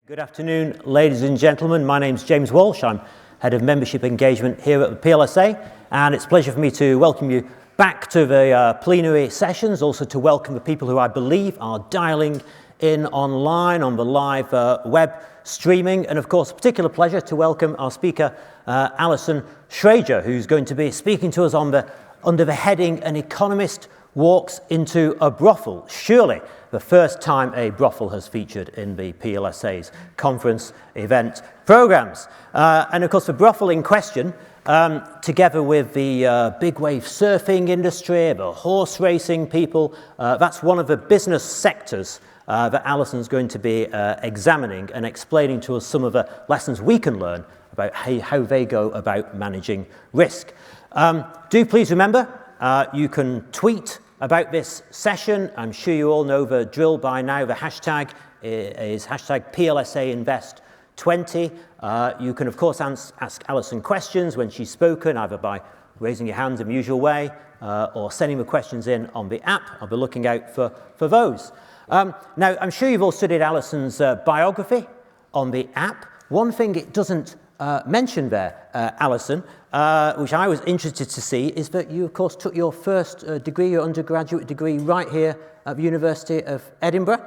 Good afternoon, ladies and gentlemen. My name's James Walsh. I'm Head of Membership Engagement here at the PLSA, and it's a pleasure for me to welcome you back to the plenary sessions, also to welcome the people who I believe are dialing in online on the live web streaming, and of course a particular pleasure to welcome our speaker, Allison Schrager, who's going to be speaking to us under the heading An Economist Walks into a Brothel. Surely the first time a brothel has featured in the PLSA's conference event programs. And of course the brothel in question, together with the big wave surfing industry, the horse racing people, that's one of the business sectors that Allison's going to be examining and explaining to us some of the lessons we can learn about how they go about managing risk. Do please remember, you can tweet about this session. I'm sure you all know the drill by now. The hashtag is hashtag PLSA Invest 20. You can, of course, ask Allison questions when she's spoken, either by raising your hands in the usual way or sending the questions in on the app. I'll be looking out for those. Now, I'm sure you've all studied Allison's biography on the app. One thing it doesn't mention there, Allison, which I was interested to see, is that you, of course, took your first degree, your undergraduate degree, right here at the University of Edinburgh.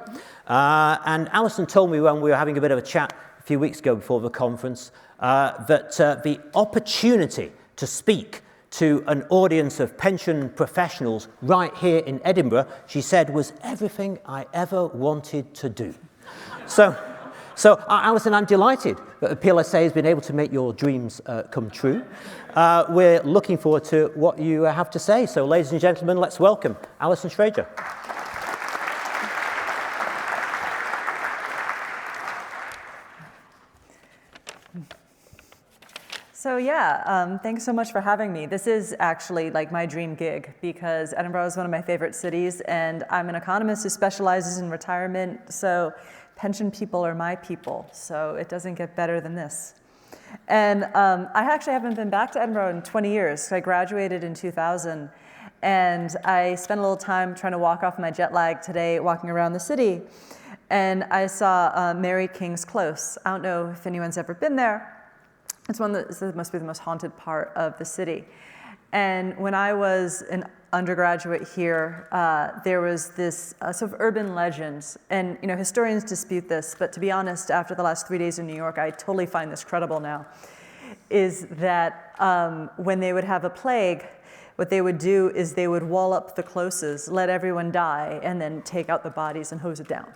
And Allison told me when we were having a bit of a chat a few weeks ago before the conference that the opportunity to speak to an audience of pension professionals right here in Edinburgh, she said, was everything I ever wanted to do. So, Allison, I'm delighted that the PLSA has been able to make your dreams come true. We're looking forward to what you have to say. So, ladies and gentlemen, let's welcome Allison Schrager. So thanks so much for having me. This is actually like my dream gig because Edinburgh is one of my favorite cities, and I'm an economist who specializes in retirement. So pension people are my people, so it doesn't get better than this. And I actually haven't been back to Edinburgh in 20 years. So I graduated in 2000, and I spent a little time trying to walk off my jet lag today, walking around the city, and I saw Mary King's Close. I don't know if anyone's ever been there. It must be the most haunted part of the city. And when I was an undergraduate here, there was this sort of urban legend, and historians dispute this, but to be honest, after the last 3 days in New York, I totally find this credible now, is that when they would have a plague, what they would do is they would wall up the closes, let everyone die, and then take out the bodies and hose it down.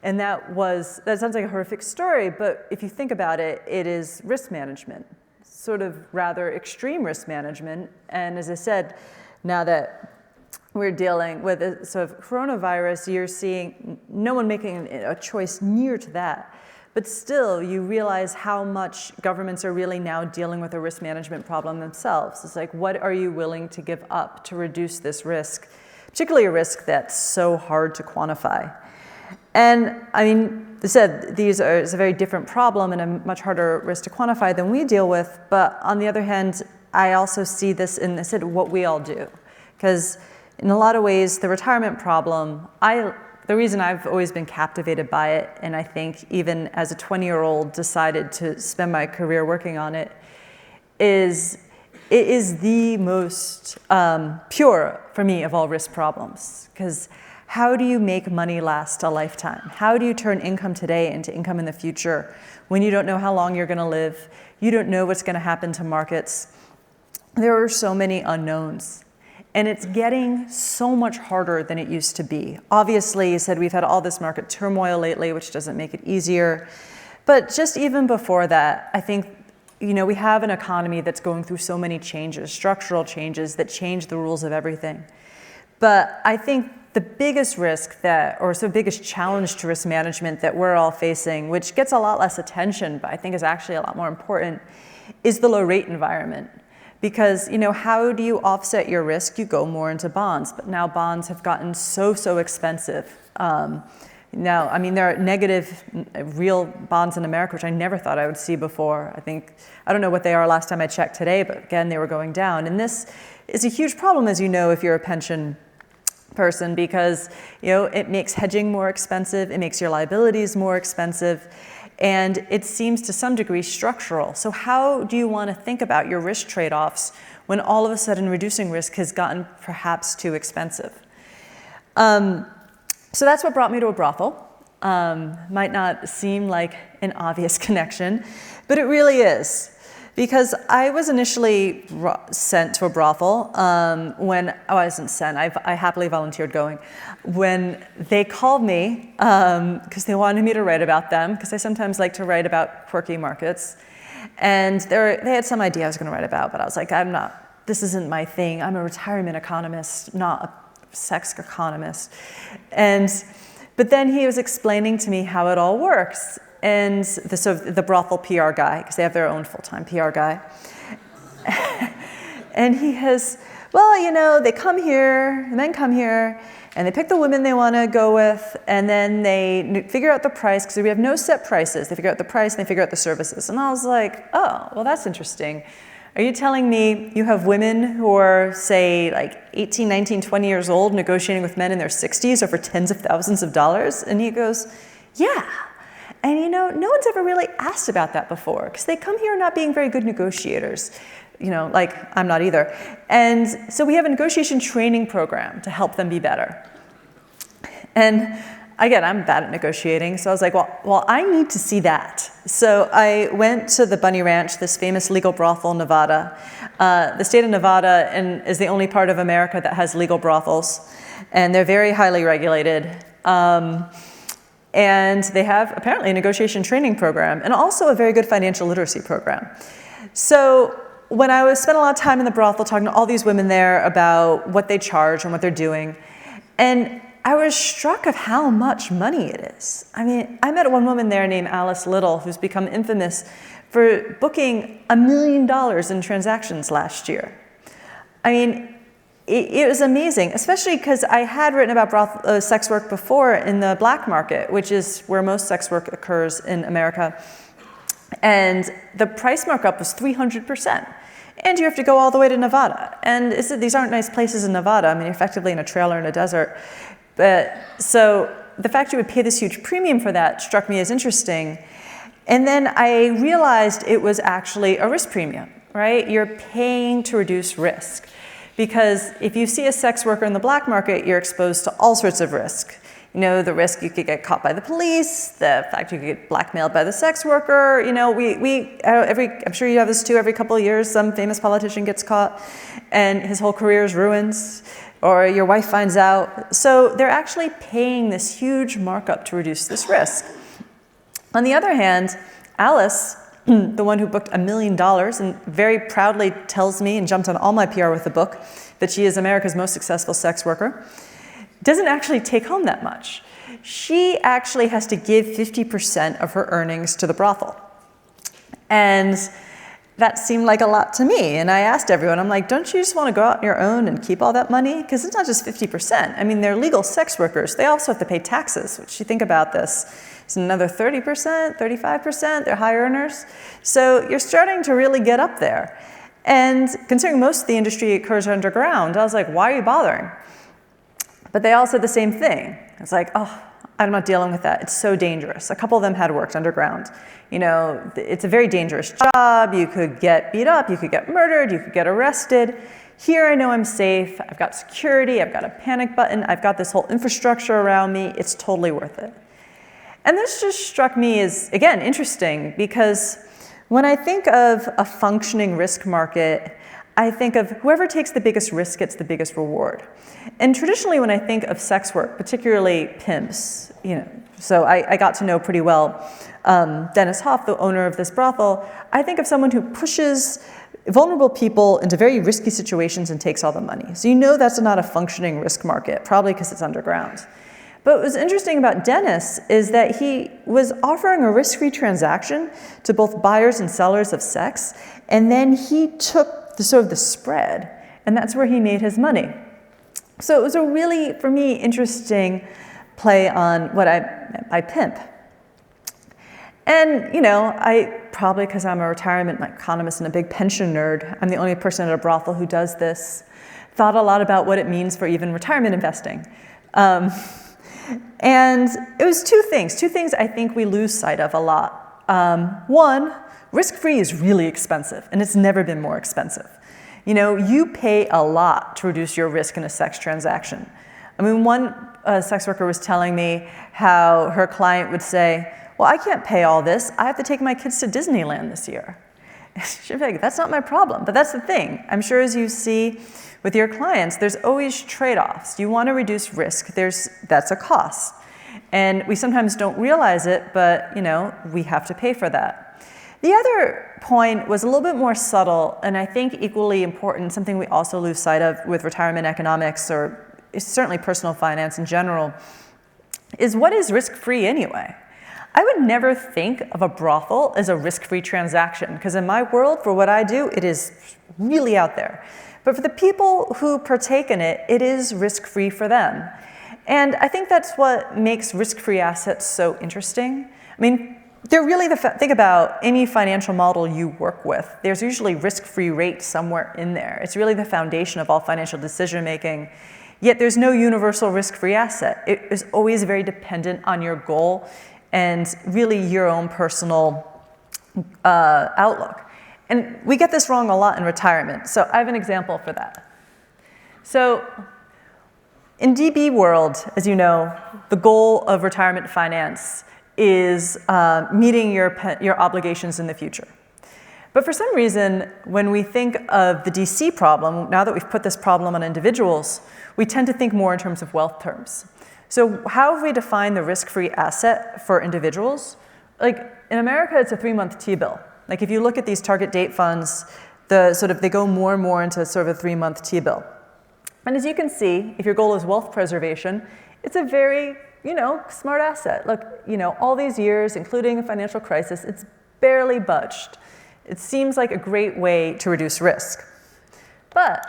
And that sounds like a horrific story, but if you think about it, it is risk management, sort of rather extreme risk management. And as I said, now that we're dealing with a sort of coronavirus, you're seeing no one making a choice near to that. But still, you realize how much governments are really now dealing with a risk management problem themselves. It's like, what are you willing to give up to reduce this risk, particularly a risk that's so hard to quantify? And I mean, as I said, it's a very different problem and a much harder risk to quantify than we deal with. But on the other hand, I also see this in what we all do. Because in a lot of ways, the retirement problem, the reason I've always been captivated by it, and I think even as a 20-year-old decided to spend my career working on it, is it is the most pure for me of all risk problems. Because how do you make money last a lifetime? How do you turn income today into income in the future when you don't know how long you're going to live? You don't know what's going to happen to markets. There are so many unknowns. And it's getting so much harder than it used to be. Obviously, you said we've had all this market turmoil lately, which doesn't make it easier. But just even before that, I think we have an economy that's going through so many changes, structural changes that change the rules of everything. But I think the biggest risk biggest challenge to risk management that we're all facing, which gets a lot less attention, but I think is actually a lot more important, is the low rate environment. Because, how do you offset your risk? You go more into bonds, but now bonds have gotten so expensive. Now, I mean, there are negative real bonds in America, which I never thought I would see before. I don't know what they are last time I checked today, but again, they were going down. And this is a huge problem, as you know, if you're a pension person, because it makes hedging more expensive, it makes your liabilities more expensive, And it seems to some degree structural. So how do you want to think about your risk trade-offs when all of a sudden reducing risk has gotten perhaps too expensive? So that's what brought me to a brothel. Might not seem like an obvious connection, but it really is. Because I was initially sent to a brothel when, I wasn't sent, I happily volunteered going, when they called me because they wanted me to write about them, because I sometimes like to write about quirky markets. And they had some idea I was going to write about, but I was like, this isn't my thing. I'm a retirement economist, not a sex economist. But then he was explaining to me how it all works. And the brothel PR guy, because they have their own full-time PR guy. And he has, they come here, the men come here, and they pick the women they want to go with, and then they figure out the price, because we have no set prices. They figure out the price, and they figure out the services. And I was like, oh, well, that's interesting. Are you telling me you have women who are, say, like 18, 19, 20 years old negotiating with men in their 60s over tens of thousands of dollars? And he goes, yeah. And no one's ever really asked about that before, because they come here not being very good negotiators, like I'm not either. And so we have a negotiation training program to help them be better. And again, I'm bad at negotiating, so I was like, well, I need to see that. So I went to the Bunny Ranch, this famous legal brothel in Nevada. The state of Nevada is the only part of America that has legal brothels, and they're very highly regulated. And they have apparently a negotiation training program and also a very good financial literacy program. So when I spent a lot of time in the brothel talking to all these women there about what they charge and what they're doing, and I was struck of how much money it is. I mean, I met one woman there named Alice Little, who's become infamous for booking $1 million in transactions last year. I mean, it was amazing, especially because I had written about sex work before in the black market, which is where most sex work occurs in America. And the price markup was 300%. And you have to go all the way to Nevada. And these aren't nice places in Nevada. I mean, you're effectively in a trailer in a desert. But so the fact you would pay this huge premium for that struck me as interesting. And then I realized it was actually a risk premium, right? You're paying to reduce risk. Because if you see a sex worker in the black market, you're exposed to all sorts of risk. The risk you could get caught by the police, the fact you could get blackmailed by the sex worker. I'm sure you have this too, every couple of years, some famous politician gets caught and his whole career is ruined, or your wife finds out. So they're actually paying this huge markup to reduce this risk. On the other hand, Alice, the one who booked $1 million and very proudly tells me and jumped on all my PR with the book that she is America's most successful sex worker, doesn't actually take home that much. She actually has to give 50% of her earnings to the brothel. And that seemed like a lot to me. And I asked everyone, I'm like, don't you just want to go out on your own and keep all that money? Because it's not just 50%. I mean, they're legal sex workers. They also have to pay taxes, which you think about this. It's another 30%, 35%, they're high earners. So you're starting to really get up there. And considering most of the industry occurs underground, I was like, why are you bothering? But they all said the same thing. It's like, oh, I'm not dealing with that. It's so dangerous. A couple of them had worked underground. It's a very dangerous job. You could get beat up, you could get murdered, you could get arrested. Here I know I'm safe. I've got security, I've got a panic button, I've got this whole infrastructure around me. It's totally worth it. And this just struck me as, again, interesting, because when I think of a functioning risk market, I think of whoever takes the biggest risk gets the biggest reward. And traditionally, when I think of sex work, particularly pimps, so I got to know pretty well Dennis Hoff, the owner of this brothel. I think of someone who pushes vulnerable people into very risky situations and takes all the money. So that's not a functioning risk market, probably because it's underground. But what was interesting about Dennis is that he was offering a risk-free transaction to both buyers and sellers of sex, and then he took the spread, and that's where he made his money. So it was a really, for me, interesting play on what I pimp. And, I probably, because I'm a retirement economist and a big pension nerd, I'm the only person at a brothel who does this, thought a lot about what it means for even retirement investing. And it was two things I think we lose sight of a lot. One, risk-free is really expensive, and it's never been more expensive. You know, you pay a lot to reduce your risk in a sex transaction. I mean, one sex worker was telling me how her client would say, well, I can't pay all this. I have to take my kids to Disneyland this year. She'd be like, that's not my problem. But that's the thing. I'm sure as you see with your clients, there's always trade-offs. You want to reduce risk. That's a cost. And we sometimes don't realize it, but you know, we have to pay for that. The other point was a little bit more subtle, and I think equally important, something we also lose sight of with retirement economics, or certainly personal finance in general, is what is risk-free anyway? I would never think of a brothel as a risk-free transaction, because in my world, for what I do, it is really out there. But for the people who partake in it, it is risk-free for them. And I think that's what makes risk-free assets so interesting. I mean, they're really think about any financial model you work with. There's usually risk-free rate somewhere in there. It's really the foundation of all financial decision-making. Yet there's no universal risk-free asset. It is always very dependent on your goal and really your own personal outlook. And we get this wrong a lot in retirement. So I have an example for that. So in DB world, as you know, the goal of retirement finance is meeting your obligations in the future. But for some reason, when we think of the DC problem, now that we've put this problem on individuals, we tend to think more in terms of wealth terms. So how have we defined the risk-free asset for individuals? Like in America, it's a 3-month T-bill. Like if you look at these target date funds, they go more and more into sort of a 3-month T-bill. And as you can see, if your goal is wealth preservation, it's a very, smart asset. Look, all these years, including a financial crisis, it's barely budged. It seems like a great way to reduce risk. But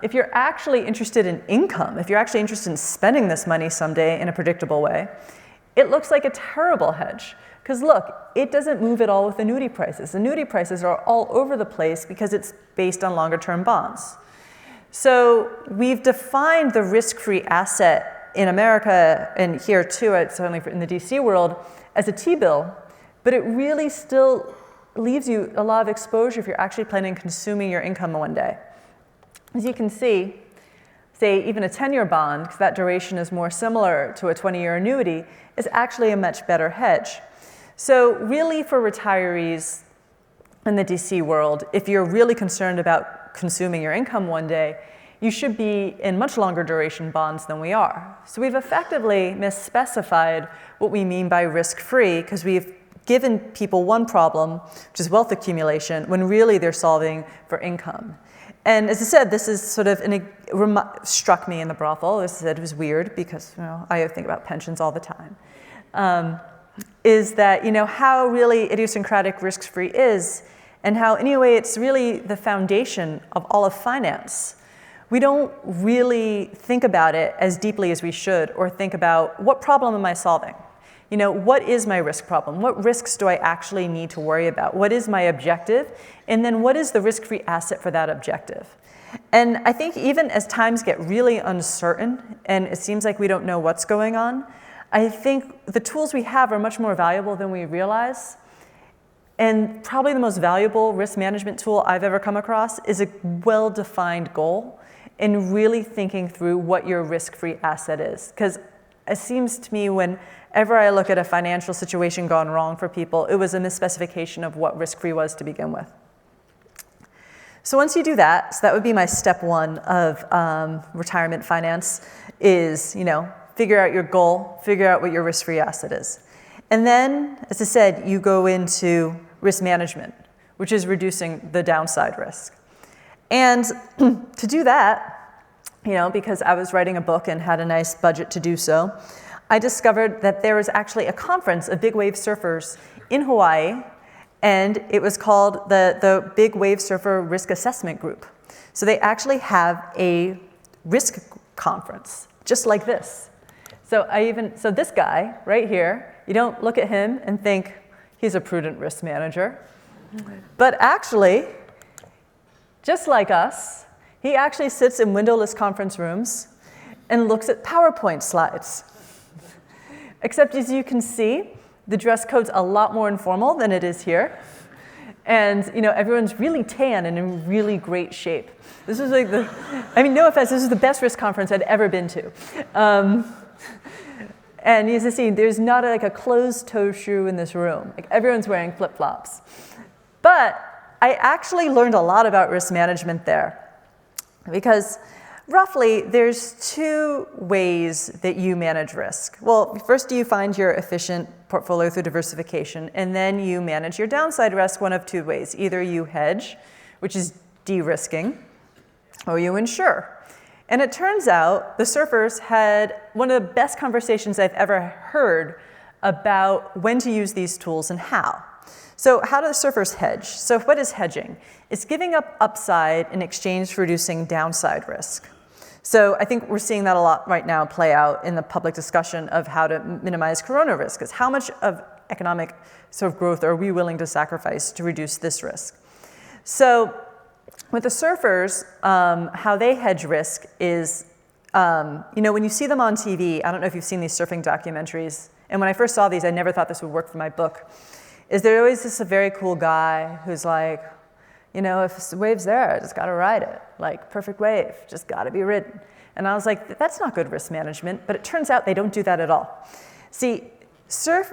if you're actually interested in income, if you're actually interested in spending this money someday in a predictable way, it looks like a terrible hedge. Because look, it doesn't move at all with annuity prices. Annuity prices are all over the place because it's based on longer-term bonds. So we've defined the risk-free asset in America, and here too, certainly in the DC world, as a T-bill, but it really still leaves you a lot of exposure if you're actually planning on consuming your income one day. As you can see, say even a 10-year bond, because that duration is more similar to a 20-year annuity, is actually a much better hedge. So really for retirees in the DC world, if you're really concerned about consuming your income one day, you should be in much longer duration bonds than we are. So we've effectively misspecified what we mean by risk-free, because we've given people one problem, which is wealth accumulation, when really they're solving for income. And as I said, this is sort of struck me in the brothel. As I said, it was weird because I think about pensions all the time. Is that how really idiosyncratic risk-free is, and how anyway it's really the foundation of all of finance. We don't really think about it as deeply as we should, or think about what problem am I solving? What is my risk problem? What risks do I actually need to worry about? What is my objective? And then what is the risk-free asset for that objective? And I think even as times get really uncertain and it seems like we don't know what's going on, I think the tools we have are much more valuable than we realize. And probably the most valuable risk management tool I've ever come across is a well-defined goal and really thinking through what your risk-free asset is. Because it seems to me whenever I look at a financial situation gone wrong for people, it was a misspecification of what risk-free was to begin with. So once you do that, so that would be my step one of retirement finance is, figure out your goal, figure out what your risk-free asset is. And then, as I said, you go into risk management, which is reducing the downside risk. And to do that, because I was writing a book and had a nice budget to do so, I discovered that there was actually a conference of big wave surfers in Hawaii, and it was called the Big Wave Surfer Risk Assessment Group. So they actually have a risk conference, just like this. So this guy right here, you don't look at him and think he's a prudent risk manager. But actually, just like us, he actually sits in windowless conference rooms and looks at PowerPoint slides. Except as you can see, The dress code's a lot more informal than it is here. And everyone's really tan and in really great shape. This is like no offense, this is the best risk conference I'd ever been to. And you see, there's not a closed-toe shoe in this room. Like, everyone's wearing flip-flops. But I actually learned a lot about risk management there, because roughly there's two ways that you manage risk. Well, first you find your efficient portfolio through diversification, and then you manage your downside risk one of two ways. Either you hedge, which is de-risking, or you insure. And it turns out the surfers had one of the best conversations I've ever heard about when to use these tools and how. So how do the surfers hedge? So what is hedging? It's giving up upside in exchange for reducing downside risk. So I think we're seeing that a lot right now play out in the public discussion of how to minimize corona risk, is how much of economic sort of growth are we willing to sacrifice to reduce this risk? So with the surfers, how they hedge risk is, when you see them on TV, I don't know if you've seen these surfing documentaries, and when I first saw these, I never thought this would work for my book, is there always this a very cool guy who's like, if the wave's there, I just gotta ride it. Like, perfect wave, just gotta be ridden. And I was like, that's not good risk management, but it turns out they don't do that at all. See,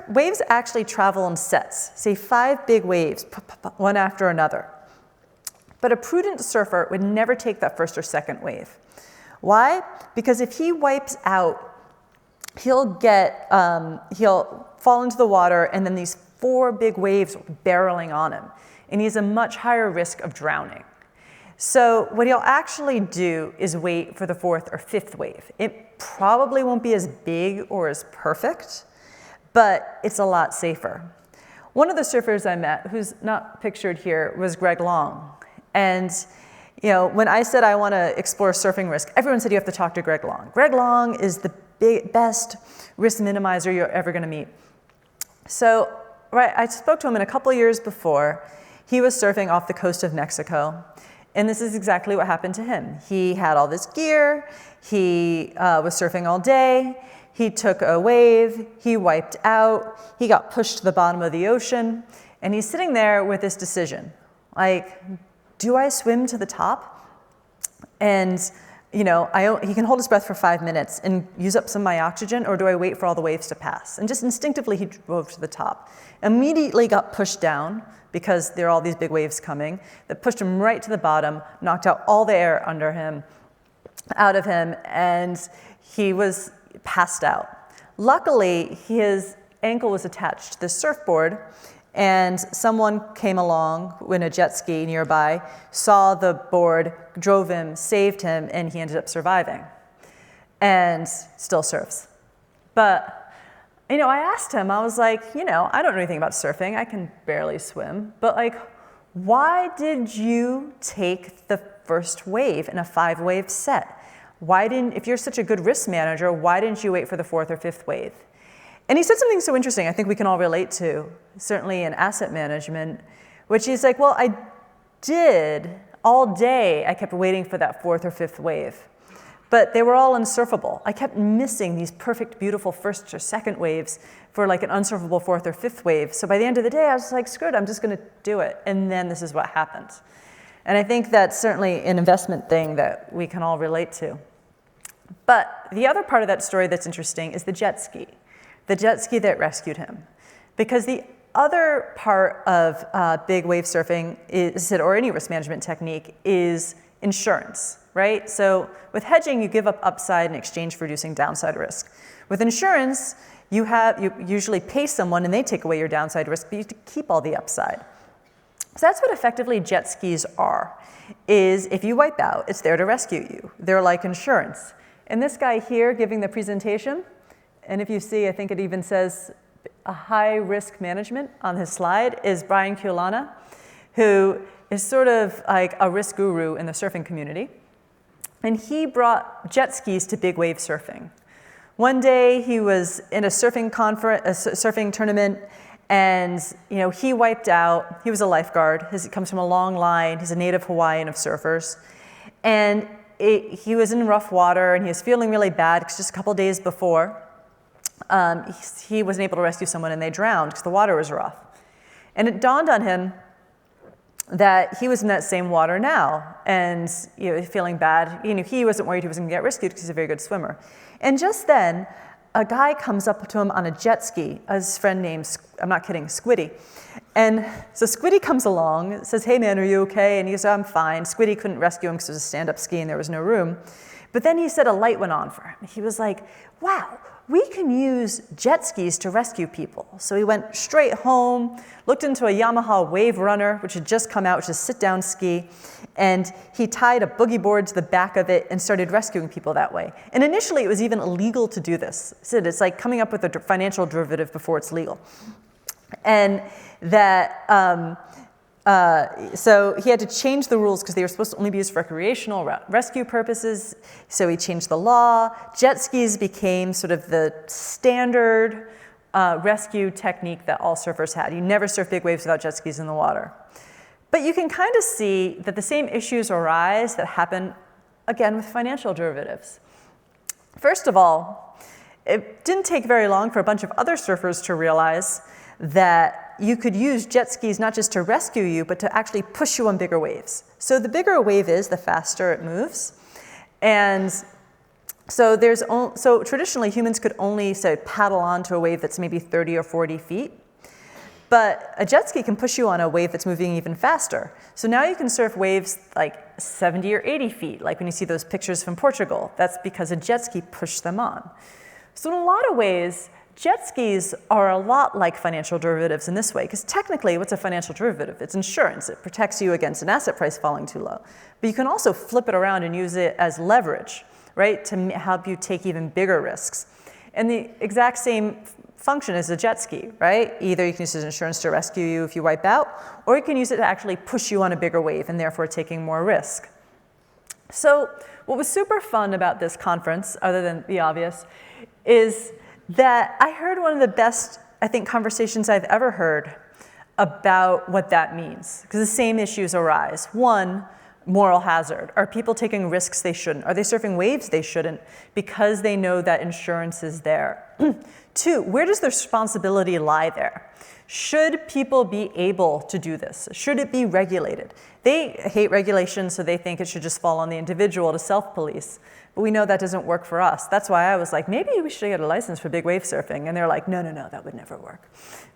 waves actually travel in sets, say 5 big waves, one after another. But a prudent surfer would never take that first or second wave. Why? Because if he wipes out, he'll fall into the water, and then these 4 big waves barreling on him. And he has a much higher risk of drowning. So what he'll actually do is wait for the 4th or 5th wave. It probably won't be as big or as perfect, but it's a lot safer. One of the surfers I met, who's not pictured here, was Greg Long. And when I said I want to explore surfing risk, everyone said you have to talk to Greg Long. Greg Long is the best risk minimizer you're ever going to meet. So I spoke to him, and a couple years before, he was surfing off the coast of Mexico. And this is exactly what happened to him. He had all this gear. He was surfing all day. He took a wave. He wiped out. He got pushed to the bottom of the ocean. And he's sitting there with this decision. Like, do I swim to the top? And, he can hold his breath for 5 minutes and use up some of my oxygen, or do I wait for all the waves to pass? And just instinctively, he drove to the top. Immediately got pushed down because there are all these big waves coming that pushed him right to the bottom, knocked out all the air out of him, and he was passed out. Luckily, his ankle was attached to the surfboard, and someone came along in a jet ski nearby, saw the board, drove him, saved him, and he ended up surviving and still surfs. But, I asked him, I was like, I don't know anything about surfing. I can barely swim. But, why did you take the first wave in a 5-wave set? If you're such a good risk manager, why didn't you wait for the 4th or 5th wave? And he said something so interesting I think we can all relate to, certainly in asset management, which he's like, well, I did all day. I kept waiting for that 4th or 5th wave, but they were all unsurfable. I kept missing these perfect, beautiful 1st or 2nd waves for an unsurfable 4th or 5th wave. So by the end of the day, I was like, screw it, I'm just going to do it. And then this is what happened. And I think that's certainly an investment thing that we can all relate to. But the other part of that story that's interesting is the jet ski that rescued him. Because the other part of big wave surfing or any risk management technique is insurance, right? So with hedging, you give up upside in exchange for reducing downside risk. With insurance, you usually pay someone and they take away your downside risk, but you keep all the upside. So that's what effectively jet skis are, is if you wipe out, it's there to rescue you. They're like insurance. And this guy here giving the presentation, and if you see, I think it even says a high risk management on his slide, is Brian Culana, who is sort of like a risk guru in the surfing community. And he brought jet skis to big wave surfing. One day he was in a surfing tournament, and he wiped out. He was a lifeguard. He comes from a long line. He's a native Hawaiian of surfers. And he was in rough water, and he was feeling really bad because just a couple days before, he wasn't able to rescue someone and they drowned because the water was rough. And it dawned on him that he was in that same water now and feeling bad. He wasn't worried he was going to get rescued because he's a very good swimmer. And just then, a guy comes up to him on a jet ski, his friend named, I'm not kidding, Squiddy. And so Squiddy comes along, says, hey man, are you okay? And he goes, I'm fine. Squiddy couldn't rescue him because it was a stand-up ski and there was no room. But then he said a light went on for him. He was like, wow, we can use jet skis to rescue people. So he went straight home, looked into a Yamaha Wave Runner, which had just come out, which is a sit-down ski, and he tied a boogie board to the back of it and started rescuing people that way. And initially, it was even illegal to do this. So it's like coming up with a financial derivative before it's legal. And that, so he had to change the rules because they were supposed to only be used for recreational rescue purposes. So he changed the law. Jet skis became sort of the standard rescue technique that all surfers had. You never surf big waves without jet skis in the water. But you can kind of see that the same issues arise that happen, again, with financial derivatives. First of all, it didn't take very long for a bunch of other surfers to realize that you could use jet skis not just to rescue you, but to actually push you on bigger waves. So the bigger a wave is, the faster it moves. And so traditionally humans could only, say, paddle onto a wave that's maybe 30 or 40 feet. But a jet ski can push you on a wave that's moving even faster. So now you can surf waves like 70 or 80 feet, like when you see those pictures from Portugal. That's because a jet ski pushed them on. So in a lot of ways, jet skis are a lot like financial derivatives in this way, because technically, what's a financial derivative? It's insurance. It protects you against an asset price falling too low. But you can also flip it around and use it as leverage, right, to help you take even bigger risks. And the exact same function as a jet ski, right? Either you can use it as insurance to rescue you if you wipe out, or you can use it to actually push you on a bigger wave and therefore taking more risk. So what was super fun about this conference, other than the obvious, is that I heard one of the best, I think, conversations I've ever heard about what that means. Because the same issues arise. One, moral hazard. Are people taking risks they shouldn't? Are they surfing waves they shouldn't because they know that insurance is there? Two, where does the responsibility lie there? Should people be able to do this? Should it be regulated? They hate regulation, so they think it should just fall on the individual to self-police. But we know that doesn't work for us. That's why I was like, maybe we should get a license for big wave surfing. And they're like, no, that would never work.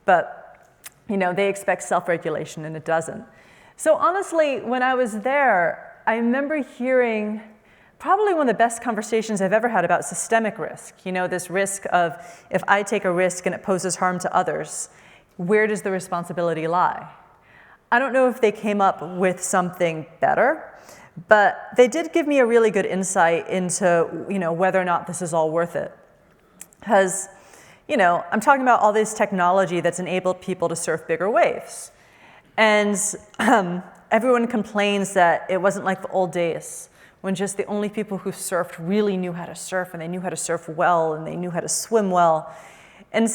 But they expect self-regulation, and it doesn't. So honestly, when I was there, I remember hearing probably one of the best conversations I've ever had about systemic risk. This risk of if I take a risk and it poses harm to others, where does the responsibility lie? I don't know if they came up with something better, but they did give me a really good insight into whether or not this is all worth it. Because I'm talking about all this technology that's enabled people to surf bigger waves. And everyone complains that it wasn't like the old days when just the only people who surfed really knew how to surf, and they knew how to surf well, and they knew how to swim well. And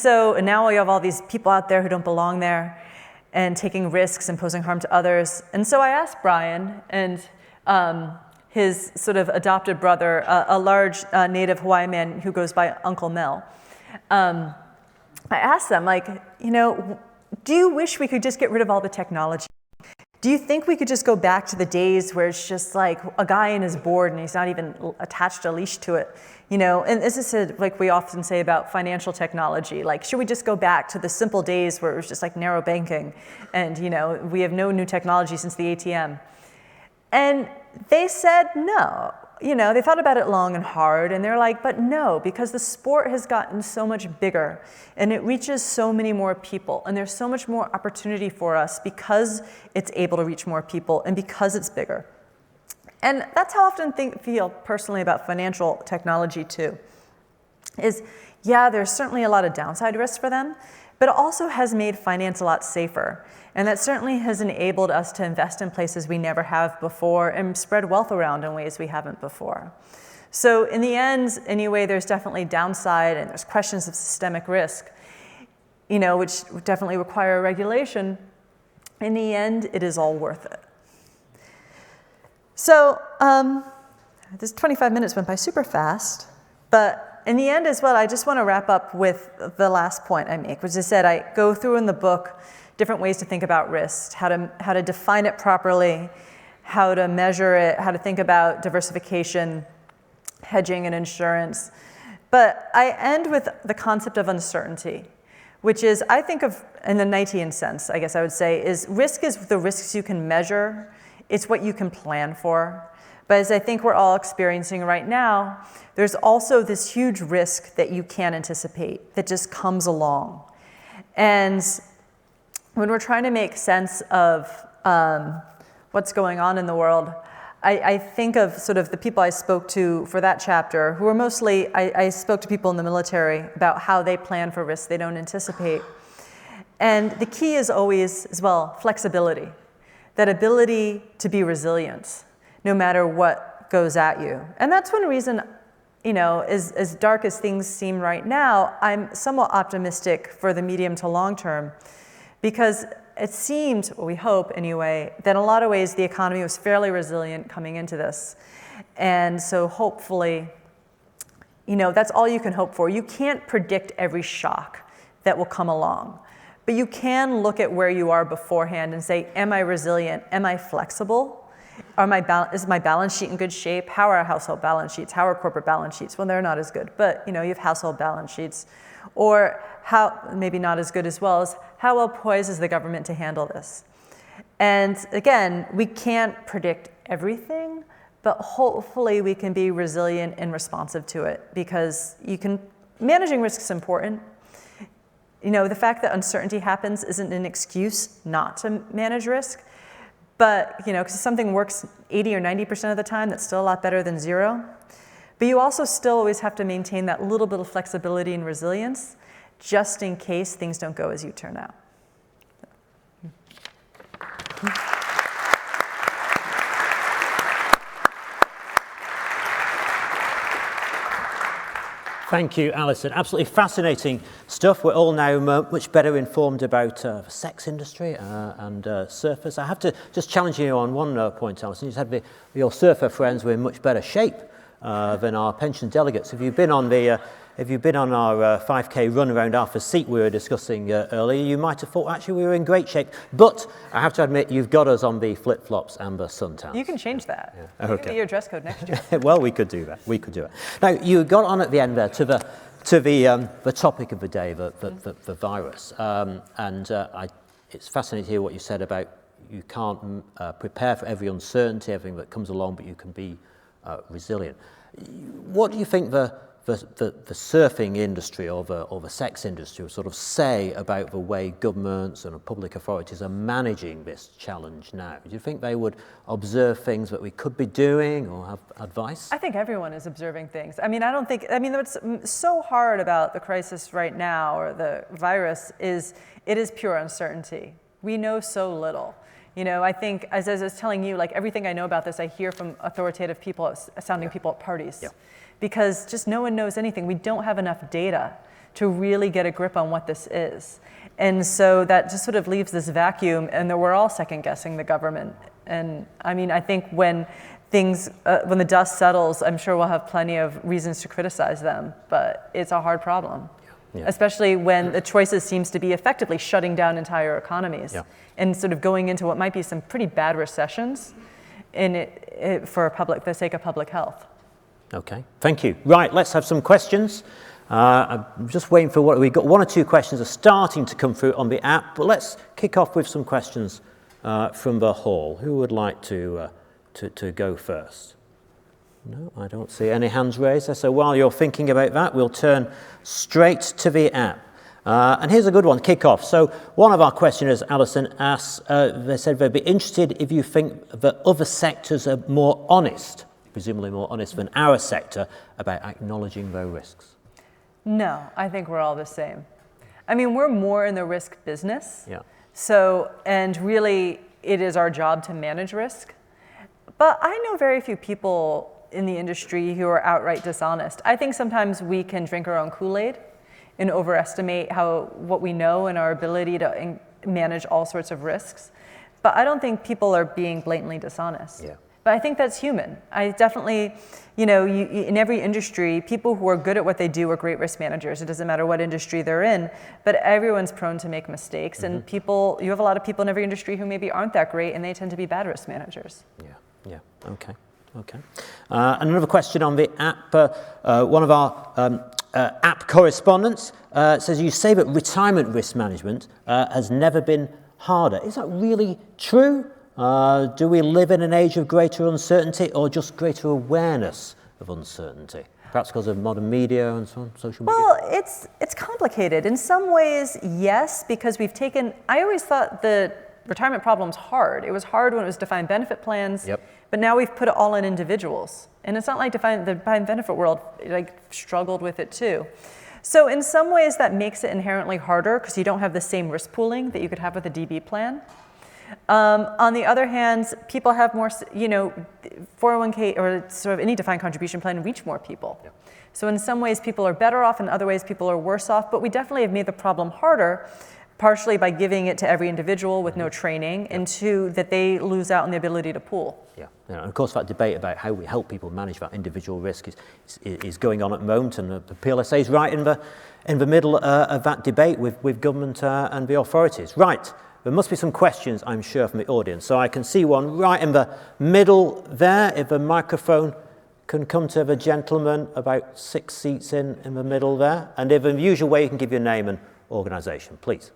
now we have all these people out there who don't belong there and taking risks and posing harm to others. And so I asked Brian and his sort of adopted brother, a large native Hawaiian man who goes by Uncle Mel. I asked them, do you wish we could just get rid of all the technology? Do you think we could just go back to the days where it's just like a guy in his board and he's not even attached a leash to it? And this is like we often say about financial technology, like, should we just go back to the simple days where it was just like narrow banking and, we have no new technology since the ATM? And they said no. They thought about it long and hard, and they're like, but no, because the sport has gotten so much bigger, and it reaches so many more people, and there's so much more opportunity for us because it's able to reach more people and because it's bigger. And that's how I often feel personally about financial technology too. There's certainly a lot of downside risks for them, but it also has made finance a lot safer. And that certainly has enabled us to invest in places we never have before and spread wealth around in ways we haven't before. So in the end, anyway, there's definitely downside and there's questions of systemic risk, which definitely require regulation. In the end, it is all worth it. So this 25 minutes went by super fast, but in the end as well, I just want to wrap up with the last point I make, which is said I go through in the book different ways to think about risk, how to define it properly, how to measure it, how to think about diversification, hedging, and insurance. But I end with the concept of uncertainty, which is, I think of, in the Knightian sense, I guess I would say, is risk is the risks you can measure. It's what you can plan for. But as I think we're all experiencing right now, there's also this huge risk that you can't anticipate, that just comes along. And when we're trying to make sense of what's going on in the world, I think of sort of the people I spoke to for that chapter, who are mostly, I spoke to people in the military about how they plan for risks they don't anticipate. And the key is always, as well, flexibility, that ability to be resilient, no matter what goes at you. And that's one reason, as dark as things seem right now, I'm somewhat optimistic for the medium to long term, because it seemed, or we hope anyway, that in a lot of ways the economy was fairly resilient coming into this. And so hopefully, that's all you can hope for. You can't predict every shock that will come along, but you can look at where you are beforehand and say, am I resilient? Am I flexible? Is my balance sheet in good shape? How are our household balance sheets? How are corporate balance sheets? Well, they're not as good, but you have household balance sheets. Or how, maybe not as good as well, as how well poised is the government to handle this? And again, we can't predict everything, but hopefully we can be resilient and responsive to it, because managing risk is important. The fact that uncertainty happens isn't an excuse not to manage risk, but because something works 80 or 90% of the time, that's still a lot better than zero. But you also still always have to maintain that little bit of flexibility and resilience, just in case things don't go as you turn out. Thank you, Allison. Absolutely fascinating stuff. We're all now much better informed about the sex industry and surfers. I have to just challenge you on one point, Allison. You said your surfer friends were in much better shape than our pension delegates. If you've been on our 5K run around Alpha Seat we were discussing earlier, you might have thought actually we were in great shape. But I have to admit, you've got us on the flip-flops and the suntans. You can change that. Yeah. Okay. Maybe your dress code next year. Well, we could do that. Now, you got on at the end there to the topic of the day, the virus. It's fascinating to hear what you said about you can't prepare for every uncertainty, everything that comes along, but you can be resilient. What do you think the surfing industry or the sex industry sort of say about the way governments and public authorities are managing this challenge now? Do you think they would observe things that we could be doing or have advice? I think everyone is observing things. What's so hard about the crisis right now, or the virus, is it is pure uncertainty. We know so little. I think, as I was telling you, like everything I know about this, I hear from authoritative people, sounding people at parties. Yeah. Because just no one knows anything. We don't have enough data to really get a grip on what this is. And so that just sort of leaves this vacuum, and then we're all second guessing the government. And I think when the dust settles, I'm sure we'll have plenty of reasons to criticize them, but it's a hard problem. Yeah. Especially when the choices seems to be effectively shutting down entire economies, yeah, and sort of going into what might be some pretty bad recessions for the sake of public health. Okay, thank you. Right, let's have some questions. I'm just waiting for we've got one or two questions are starting to come through on the app, but let's kick off with some questions from the hall. Who would like to go first? No, I don't see any hands raised. So while you're thinking about that, we'll turn straight to the app. And here's a good one, kick off. So one of our questioners, Allison, asks, they said they'd be interested if you think that other sectors are more honest, presumably more honest than our sector, about acknowledging their risks. No, I think we're all the same. We're more in the risk business. Yeah. And really, it is our job to manage risk. But I know very few people in the industry who are outright dishonest. I think sometimes we can drink our own Kool-Aid and overestimate what we know and our ability to manage all sorts of risks. But I don't think people are being blatantly dishonest. Yeah. But I think that's human. I definitely, in every industry, people who are good at what they do are great risk managers. It doesn't matter what industry they're in, but everyone's prone to make mistakes. And you have a lot of people in every industry who maybe aren't that great, and they tend to be bad risk managers. Yeah, okay. And another question on the app. One of our app correspondents says, you say that retirement risk management has never been harder. Is that really true? Do we live in an age of greater uncertainty or just greater awareness of uncertainty? Perhaps because of modern media and so on, social media? Well, it's complicated. In some ways, yes, because I always thought the retirement problem's hard. It was hard when it was defined benefit plans, but now we've put it all in individuals. And it's not like the defined benefit world struggled with it too. So in some ways that makes it inherently harder because you don't have the same risk pooling that you could have with a DB plan. On the other hand, people have more, 401k or sort of any defined contribution plan reach more people. So in some ways people are better off, in other ways people are worse off, but we definitely have made the problem harder, partially by giving it to every individual with no training, and two, that they lose out on the ability to pool. And of course that debate about how we help people manage that individual risk is going on at the moment, and the PLSA is right in the middle of that debate with government and the authorities. Right. There must be some questions, I'm sure, from the audience. So I can see one right in the middle there. If the microphone can come to the gentleman about 6 seats in the middle there. And in the usual way, you can give your name and organisation, please.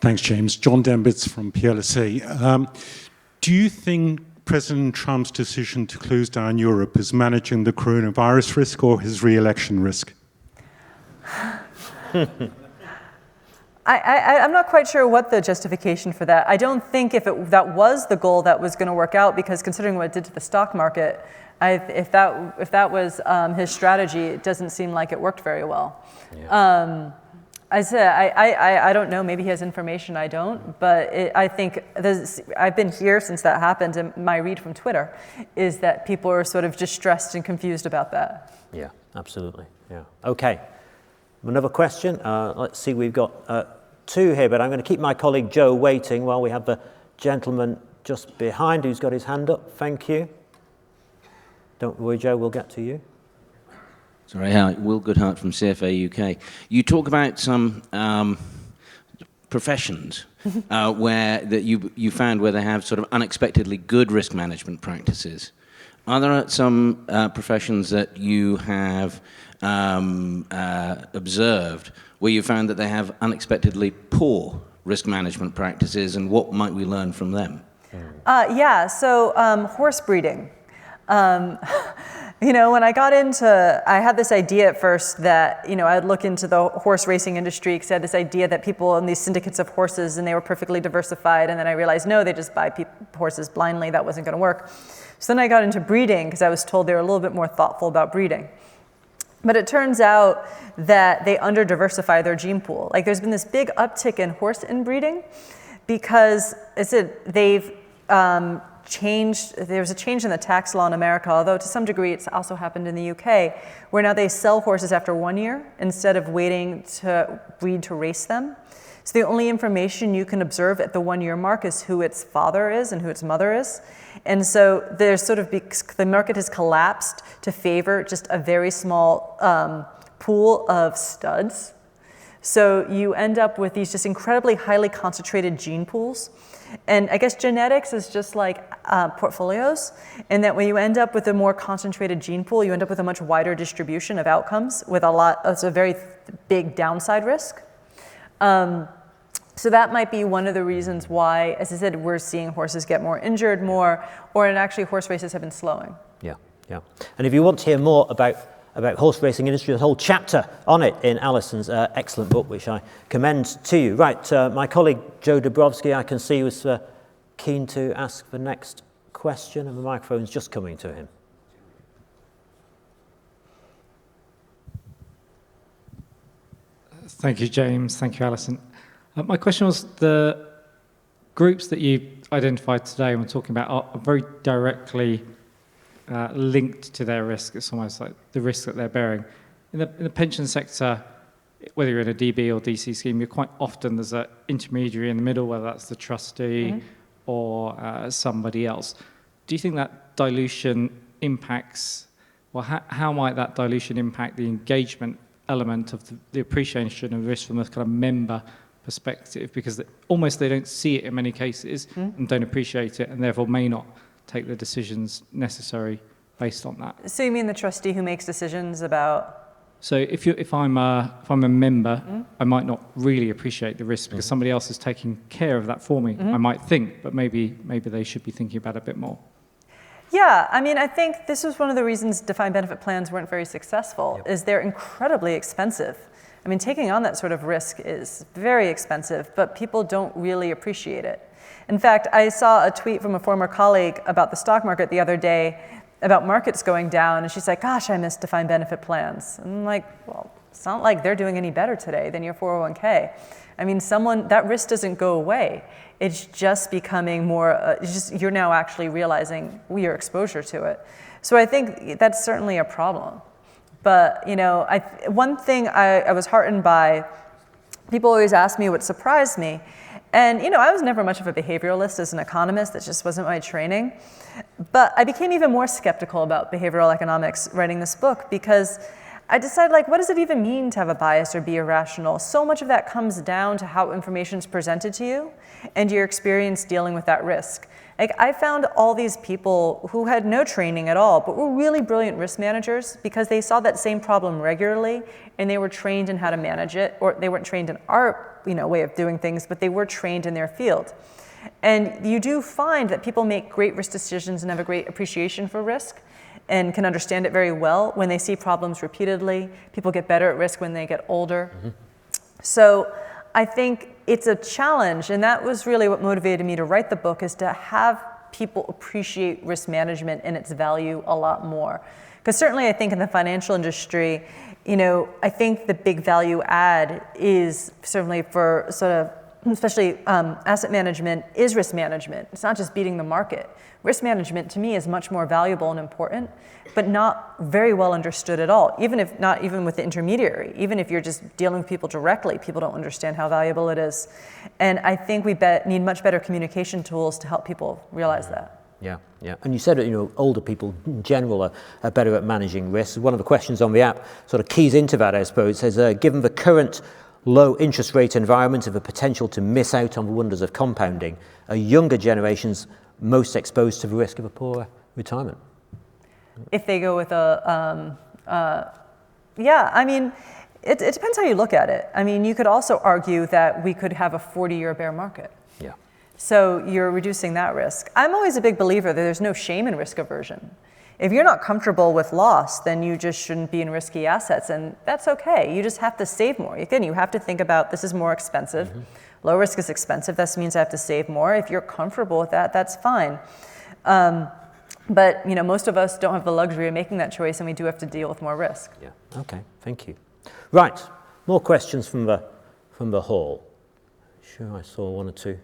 Thanks, James. John Dembitz from PLSA. Do you think President Trump's decision to close down Europe is managing the coronavirus risk or his re-election risk? I'm not quite sure what the justification for that. I don't think that was the goal that was going to work out, because considering what it did to the stock market, if that was his strategy, it doesn't seem like it worked very well. I don't know. Maybe he has information I don't, but I think I've been here since that happened, and my read from Twitter is that people are sort of distressed and confused about that. Yeah, absolutely. Yeah. Okay. Another question. Let's see, we've got two here, but I'm going to keep my colleague Joe waiting while we have the gentleman just behind who's got his hand up. Thank you. Don't worry, Joe, we'll get to you. Sorry, hi. Will Goodhart from CFA UK. You talk about some professions where that you found where they have sort of unexpectedly good risk management practices. Are there some professions that you have observed where you found that they have unexpectedly poor risk management practices, and what might we learn from them? So horse breeding. When I got I had this idea at first that, I'd look into the horse racing industry, because I had this idea that people in these syndicates of horses, and they were perfectly diversified, and then I realized, no, they just buy horses blindly. That wasn't going to work. So then I got into breeding, because I was told they were a little bit more thoughtful about breeding. But it turns out that they under-diversify their gene pool. Like, there's been this big uptick in horse inbreeding because they've changed. There's a change in the tax law in America, although to some degree it's also happened in the UK, where now they sell horses after 1 year instead of waiting to breed to race them. So the only information you can observe at the 1 year mark is who its father is and who its mother is. And so there's the market has collapsed to favor just a very small pool of studs. So you end up with these just incredibly highly concentrated gene pools. And I guess genetics is just like portfolios, in that when you end up with a more concentrated gene pool, you end up with a much wider distribution of outcomes with a very big downside risk. So that might be one of the reasons why, as I said, we're seeing horses get more injured and actually horse races have been slowing. Yeah. And if you want to hear more about horse racing industry, there's a whole chapter on it in Allison's excellent book, which I commend to you. Right, my colleague Joe Dabrowski, I can see, was keen to ask the next question, and the microphone's just coming to him. Thank you, James. Thank you, Allison. My question was, the groups that you identified today and we're talking about are very directly linked to their risk. It's almost like the risk that they're bearing. In the pension sector, whether you're in a DB or DC scheme, you're quite often there's an intermediary in the middle, whether that's the trustee or somebody else. do you think that dilution impacts, well, how might that dilution impact the engagement element of the appreciation of risk from a kind of member perspective? Because they don't see it in many cases and don't appreciate it, and therefore may not take the decisions necessary based on that. So you mean the trustee who makes decisions about? So if I'm a member, I might not really appreciate the risk because somebody else is taking care of that for me. I might think, but maybe they should be thinking about it a bit more. Yeah, I mean, I think this was one of the reasons defined benefit plans weren't very successful, is they're incredibly expensive. I mean, taking on that sort of risk is very expensive, but people don't really appreciate it. In fact, I saw a tweet from a former colleague about the stock market the other day about markets going down, and she's like, gosh, I miss defined benefit plans. And I'm like, well, it's not like they're doing any better today than your 401k. I mean, that risk doesn't go away. It's just becoming more, you're now actually realizing your exposure to it. So I think that's certainly a problem. But, one thing I was heartened by, people always ask me what surprised me. And, I was never much of a behavioralist as an economist. That just wasn't my training. But I became even more skeptical about behavioral economics writing this book because I decided, what does it even mean to have a bias or be irrational? So much of that comes down to how information is presented to you and your experience dealing with that risk. I found all these people who had no training at all, but were really brilliant risk managers because they saw that same problem regularly and they were trained in how to manage it, or they weren't trained in our way of doing things, but they were trained in their field. And you do find that people make great risk decisions and have a great appreciation for risk and can understand it very well when they see problems repeatedly. People get better at risk when they get older. So I think it's a challenge, and that was really what motivated me to write the book, is to have people appreciate risk management and its value a lot more. Because certainly I think in the financial industry, I think the big value add is certainly for sort of, especially asset management, is risk management. It's not just beating the market. Risk management to me is much more valuable and important, but not very well understood at all. Not even with the intermediary, even if you're just dealing with people directly, people don't understand how valuable it is. And I think we need much better communication tools to help people realize that. Yeah. And you said that, older people in general are better at managing risks. One of the questions on the app sort of keys into that, I suppose. It says, given the current low interest rate environment of a potential to miss out on the wonders of compounding, are younger generations most exposed to the risk of a poorer retirement? If they go with it depends how you look at it. I mean, you could also argue that we could have a 40-year bear market. Yeah. So you're reducing that risk. I'm always a big believer that there's no shame in risk aversion. If you're not comfortable with loss, then you just shouldn't be in risky assets, and that's okay. You just have to save more. Again, you have to think about, this is more expensive. Low risk is expensive. That means I have to save more. If you're comfortable with that, that's fine. But most of us don't have the luxury of making that choice, and we do have to deal with more risk. Yeah. Okay. Thank you. Right. More questions from the hall. Sure, I saw one or two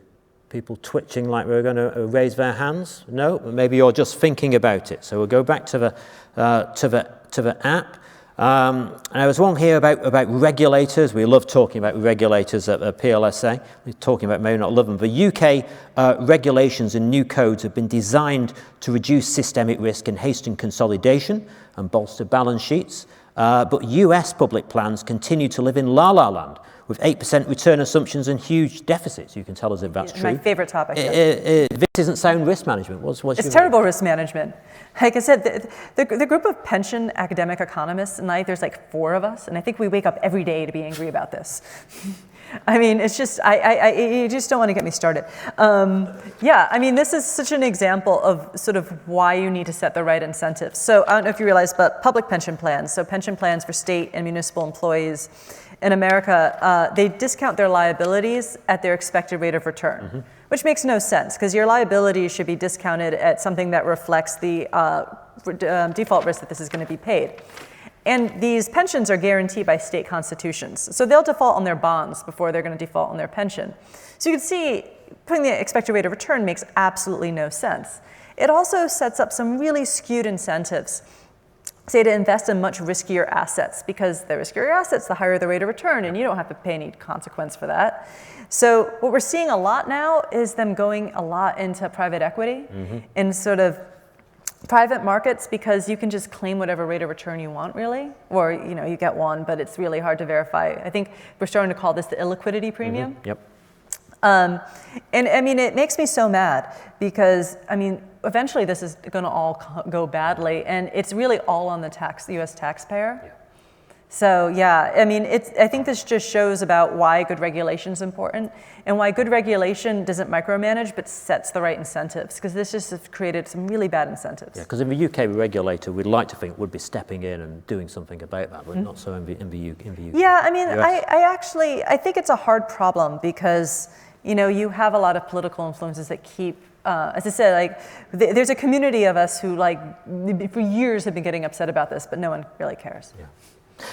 people twitching like we're going to raise their hands. No, maybe you're just thinking about it. So we'll go back to the app. And there was one here about regulators. We love talking about regulators at PLSA. We're talking about maybe not love them. The UK regulations and new codes have been designed to reduce systemic risk and hasten consolidation and bolster balance sheets. But US public plans continue to live in la-la land with 8% return assumptions and huge deficits. You can tell us if that's true. My favorite topic. This isn't sound risk management. It's terrible risk management. Like I said, the group of pension academic economists, and there's 4 of us, and I think we wake up every day to be angry about this. I mean, it's just, you just don't want to get me started. This is such an example of sort of why you need to set the right incentives. So I don't know if you realize, but public pension plans, so pension plans for state and municipal employees in America, they discount their liabilities at their expected rate of return, which makes no sense because your liabilities should be discounted at something that reflects the default risk that this is going to be paid. And these pensions are guaranteed by state constitutions. So they'll default on their bonds before they're going to default on their pension. So you can see putting the expected rate of return makes absolutely no sense. It also sets up some really skewed incentives, say to invest in much riskier assets, because the riskier assets, the higher the rate of return, and you don't have to pay any consequence for that. So what we're seeing a lot now is them going a lot into private equity and sort of private markets, because you can just claim whatever rate of return you want, really, or you get one, but it's really hard to verify. I think we're starting to call this the illiquidity premium. Yep. And I mean, it makes me so mad because, I mean, eventually this is going to all go badly, and it's really all on the U.S. taxpayer. Yeah. So yeah, I mean, I think this just shows about why good regulation is important, and why good regulation doesn't micromanage but sets the right incentives, because this just has created some really bad incentives. Yeah, because in the UK, the regulator, we'd like to think, would be stepping in and doing something about that, but not so in the UK. Yeah, I mean, I think it's a hard problem because, you have a lot of political influences that keep, as I said, like, there's a community of us who, like, for years have been getting upset about this, but no one really cares. Yeah.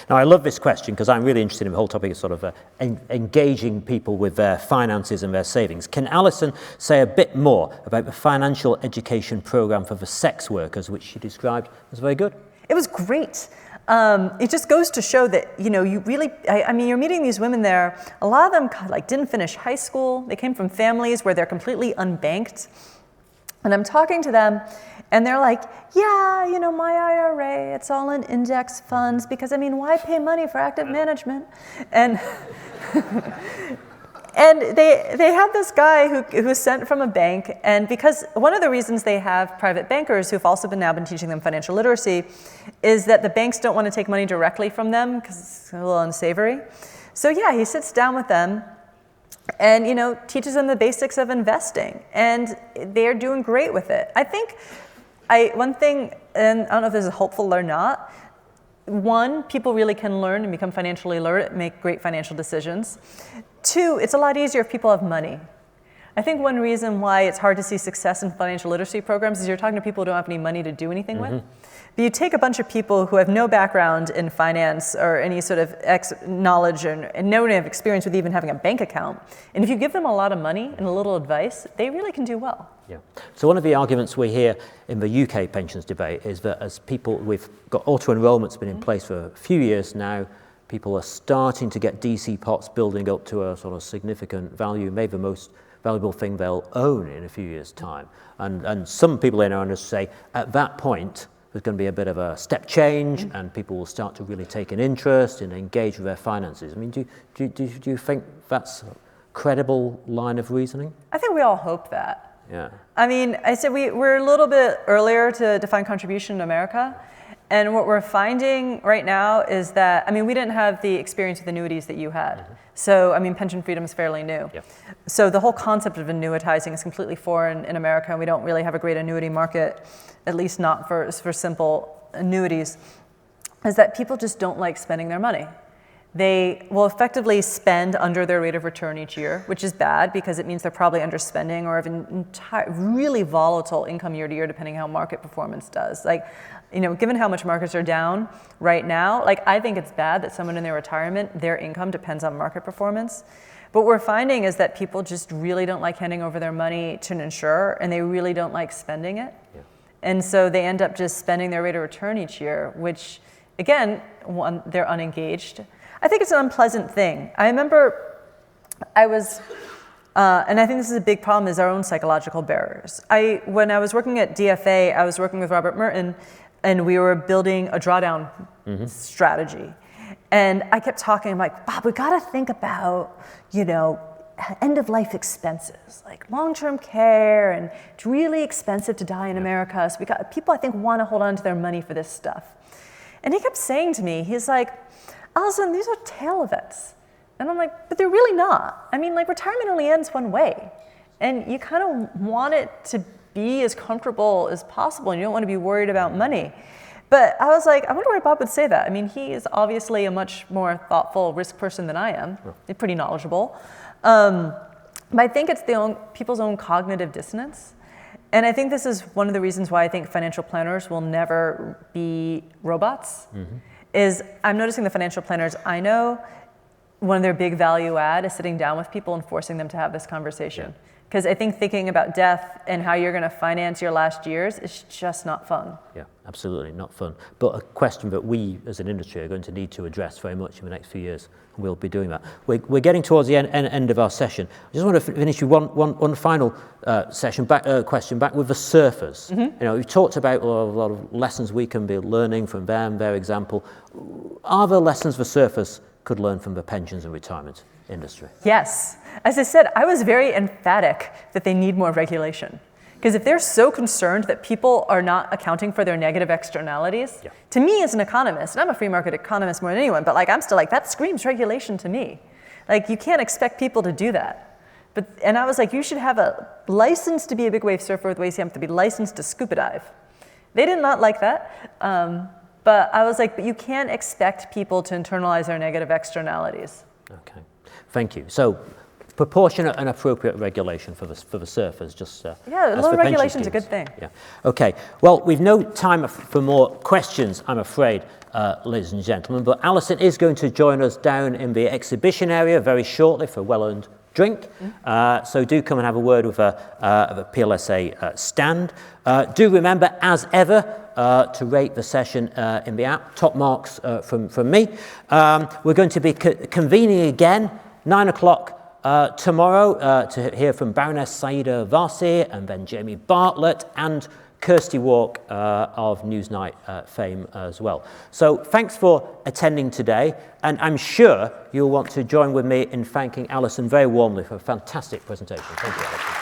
Now, I love this question because I'm really interested in the whole topic of sort of engaging people with their finances and their savings. Can Allison say a bit more about the financial education program for the sex workers, which she described as very good? It was great. It just goes to show that, you really, I mean, you're meeting these women there. A lot of them didn't finish high school. They came from families where they're completely unbanked. And I'm talking to them, and they're like, yeah, my IRA, it's all in index funds, because, I mean, why pay money for active management? And and they have this guy who's sent from a bank, and because one of the reasons they have private bankers who've also now been teaching them financial literacy is that the banks don't want to take money directly from them because it's a little unsavory. So yeah, he sits down with them and teaches them the basics of investing, and they're doing great with it. I think one thing, and I don't know if this is hopeful or not, one, people really can learn and become financially literate, make great financial decisions. Two, it's a lot easier if people have money. I think one reason why it's hard to see success in financial literacy programs is you're talking to people who don't have any money to do anything with. But you take a bunch of people who have no background in finance or any sort of knowledge and no experience with even having a bank account, and if you give them a lot of money and a little advice, they really can do well. Yeah. So one of the arguments we hear in the UK pensions debate is that as people, we've got auto-enrollment's been in place for a few years now, people are starting to get DC pots building up to a sort of significant value, maybe the most valuable thing they'll own in a few years' time. And some people in our say at that point, there's going to be a bit of a step change, and people will start to really take an interest and engage with their finances. I mean, do you think that's a credible line of reasoning? I think we all hope that. Yeah. I mean, I said we're a little bit earlier to define contribution in America, and what we're finding right now is that, I mean, we didn't have the experience with annuities that you had. So, I mean, pension freedom is fairly new. Yep. So the whole concept of annuitizing is completely foreign in America, and we don't really have a great annuity market, at least not for simple annuities, is that people just don't like spending their money. They will effectively spend under their rate of return each year, which is bad because it means they're probably underspending or have an really volatile income year to year, depending how market performance does. Like, given how much markets are down right now, like, I think it's bad that someone in their retirement, their income depends on market performance. But what we're finding is that people just really don't like handing over their money to an insurer, and they really don't like spending it. Yeah. And so they end up just spending their rate of return each year, which, again, one, they're unengaged. I think it's an unpleasant thing. I remember I was, and I think this is a big problem, is our own psychological barriers. When I was working at DFA, I was working with Robert Merton, and we were building a drawdown strategy. And I kept talking, I'm like, Bob, we gotta think about, end-of-life expenses, like long-term care, and it's really expensive to die in America. So people, I think, wanna hold on to their money for this stuff. And he kept saying to me, he's like, Allison, these are tail events. And I'm like, but they're really not. I mean, like, retirement only ends one way. And you kind of want it to be as comfortable as possible, and you don't want to be worried about money. But I was like, I wonder why Bob would say that. I mean, he is obviously a much more thoughtful risk person than I am. He's pretty knowledgeable. But I think it's people's own cognitive dissonance. And I think this is one of the reasons why I think financial planners will never be robots. Is I'm noticing the financial planners I know, one of their big value add is sitting down with people and forcing them to have this conversation. Because I think thinking about death and how you're going to finance your last years is just not fun. Yeah, absolutely not fun. But a question that we as an industry are going to need to address very much in the next few years. We'll be doing that. We're getting towards the end of our session. I just want to finish with one final question back with the surfers. You know, we've talked about a lot of lessons we can be learning from them, their example. Are there lessons the surfers could learn from the pensions and retirement industry? Yes. As I said, I was very emphatic that they need more regulation. Because if they're so concerned that people are not accounting for their negative externalities, to me as an economist, and I'm a free market economist more than anyone, but like I'm still like, that screams regulation to me. Like you can't expect people to do that. And I was like, you should have a license to be a big wave surfer with waves, you have to be licensed to scuba dive. They did not like that. But I was like, but you can't expect people to internalize their negative externalities. Okay, thank you. So, proportionate and appropriate regulation for the surfers, just yeah, low regulation is a good thing. Yeah. Okay. Well, we've no time for more questions, I'm afraid, ladies and gentlemen. But Allison is going to join us down in the exhibition area very shortly for a well-earned drink. So do come and have a word with a PLSA stand. Do remember, as ever, to rate the session in the app. Top marks from me. We're going to be convening again 9 o'clock tomorrow to hear from Baroness Saida Varsi and then Jamie Bartlett and Kirsty Walk of Newsnight fame as well. So thanks for attending today, and I'm sure you'll want to join with me in thanking Allison very warmly for a fantastic presentation. Thank you, Allison.